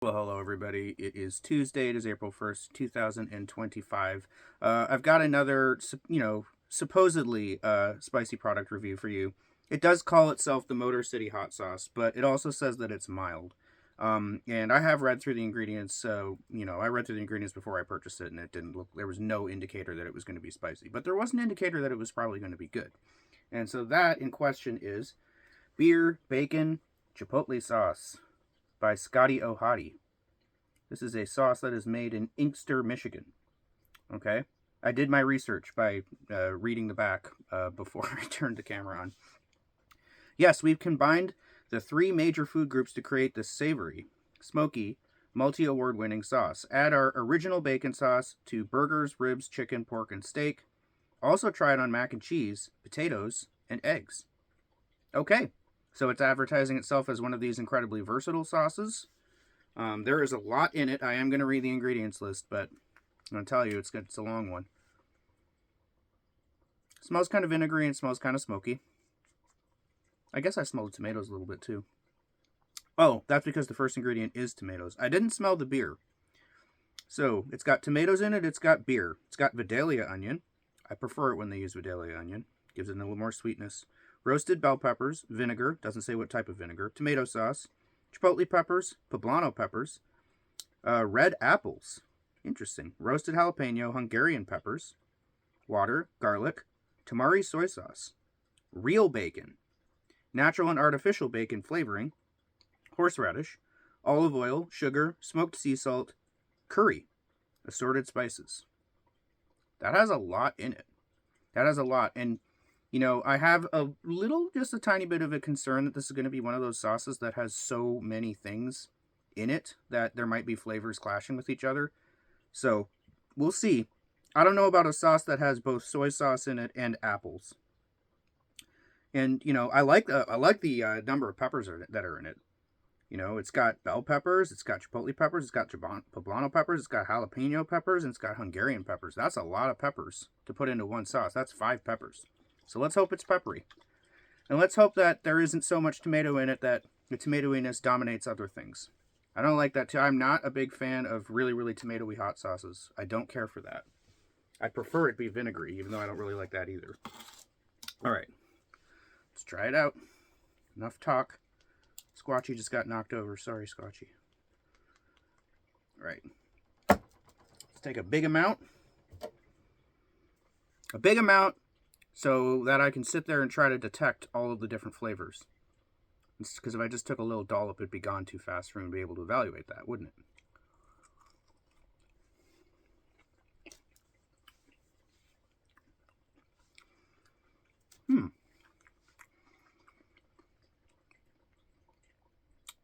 Well, hello everybody. It is Tuesday. It is April 1st, 2025. I've got another, supposedly spicy product review for you. It does call itself the Motor City Hot Sauce, but it also says that it's mild. And I have read through the ingredients, so, I read through the ingredients before I purchased it, and it didn't look, there was no indicator that it was going to be spicy. But there was an indicator that it was probably going to be good. And so that in question is Beer Bacon Chipotle Sauce by Scotty O'Hotty. This is a sauce that is made in Inkster, Michigan. Okay? I did my research by reading the back before I turned the camera on. Yes, we've combined the three major food groups to create this savory, smoky, multi-award winning sauce. Add our original bacon sauce to burgers, ribs, chicken, pork, and steak. Also try it on mac and cheese, potatoes, and eggs. Okay, so it's advertising itself as one of these incredibly versatile sauces. There is a lot in it. I am going to read the ingredients list, but I'm going to tell you it's a long one. It smells kind of vinegary and smells kind of smoky. I guess I smell the tomatoes a little bit too. Oh, that's because the first ingredient is tomatoes. I didn't smell the beer. So, it's got tomatoes in it, it's got beer. It's got Vidalia onion. I prefer it when they use Vidalia onion. Gives it a little more sweetness. Roasted bell peppers, vinegar, doesn't say what type of vinegar, tomato sauce, chipotle peppers, poblano peppers, red apples, interesting, roasted jalapeno, Hungarian peppers, water, garlic, tamari soy sauce, real bacon, natural and artificial bacon flavoring, horseradish, olive oil, sugar, smoked sea salt, curry, assorted spices. That has a lot in it. That has a lot. And, I have just a tiny bit of a concern that this is going to be one of those sauces that has so many things in it that there might be flavors clashing with each other. So, we'll see. I don't know about a sauce that has both soy sauce in it and apples. And, I like the number of peppers that are in it. It's got bell peppers, it's got chipotle peppers, it's got poblano peppers, it's got jalapeno peppers, and it's got Hungarian peppers. That's a lot of peppers to put into one sauce. That's 5 peppers. So let's hope it's peppery. And let's hope that there isn't so much tomato in it that the tomatoiness dominates other things. I don't like that too. I'm not a big fan of really, really tomatoey hot sauces. I don't care for that. I prefer it be vinegary, even though I don't really like that either. All right. Let's try it out. Enough talk. Squatchy just got knocked over. Sorry, Squatchy. All right. Let's take a big amount. A big amount so that I can sit there and try to detect all of the different flavors. Because if I just took a little dollop, it'd be gone too fast for me to be able to evaluate that, wouldn't it?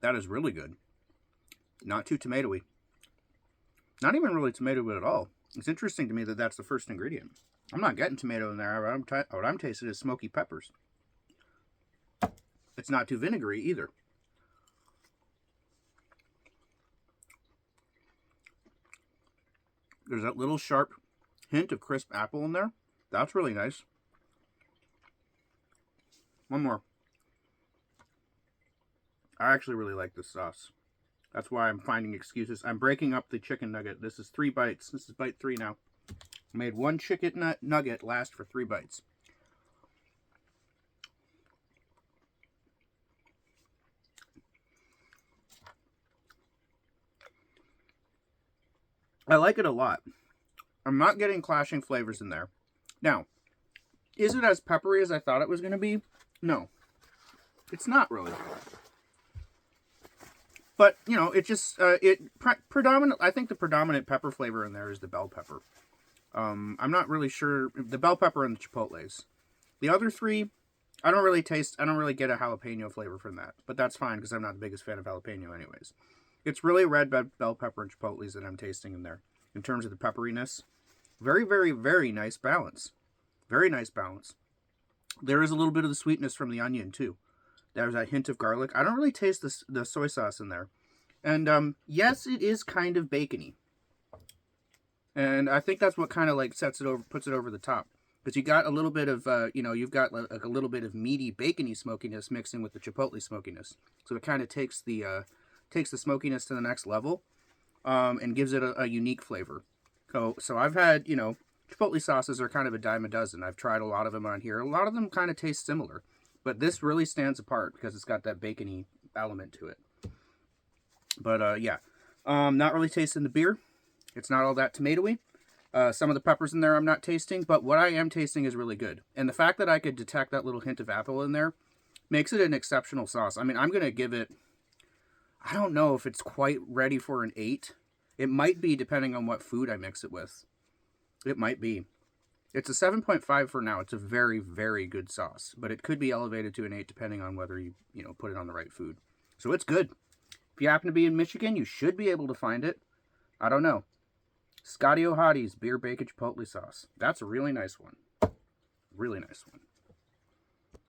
That is really good. Not too tomatoey. Not even really tomatoey at all. It's interesting to me that that's the first ingredient. I'm not getting tomato in there. What I'm tasting is smoky peppers. It's not too vinegary either. There's that little sharp hint of crisp apple in there. That's really nice. One more. I actually really like this sauce. That's why I'm finding excuses. I'm breaking up the chicken nugget. This is 3 bites. This is bite 3 now. I made one chicken nugget last for 3 bites. I like it a lot. I'm not getting clashing flavors in there. Now, is it as peppery as I thought it was going to be? No. It's not really. But, it just, predominant. I think the predominant pepper flavor in there is the bell pepper. I'm not really sure, the bell pepper and the chipotles. The other 3, I don't really get a jalapeno flavor from that. But that's fine, because I'm not the biggest fan of jalapeno anyways. It's really red bell pepper and chipotles that I'm tasting in there, in terms of the pepperiness. Very, very, very nice balance. Very nice balance. There is a little bit of the sweetness from the onion, too. There's that hint of garlic. I don't really taste the soy sauce in there. And, yes, it is kind of bacony. And I think that's what kind of, puts it over the top. Because you got a little bit of, you've got like a little bit of meaty, bacony smokiness mixing with the chipotle smokiness. So it kind of takes the takes the smokiness to the next level, and gives it a unique flavor. So I've had, you know, Chipotle sauces are kind of a dime a dozen. I've tried a lot of them on here. A lot of them kind of taste similar. But this really stands apart because it's got that bacony element to it. But, yeah. Not really tasting the beer. It's not all that tomatoey. Some of the peppers in there I'm not tasting. But what I am tasting is really good. And the fact that I could detect that little hint of apple in there makes it an exceptional sauce. I mean, I'm going to give it... I don't know if it's quite ready for an 8. It might be, depending on what food I mix it with. It might be. It's a 7.5 for now. It's a very, very good sauce. But it could be elevated to an 8 depending on whether you put it on the right food. So it's good. If you happen to be in Michigan, you should be able to find it. I don't know. Scotty O'Hottie's Beer Bacon Chipotle Sauce. That's a really nice one. Really nice one.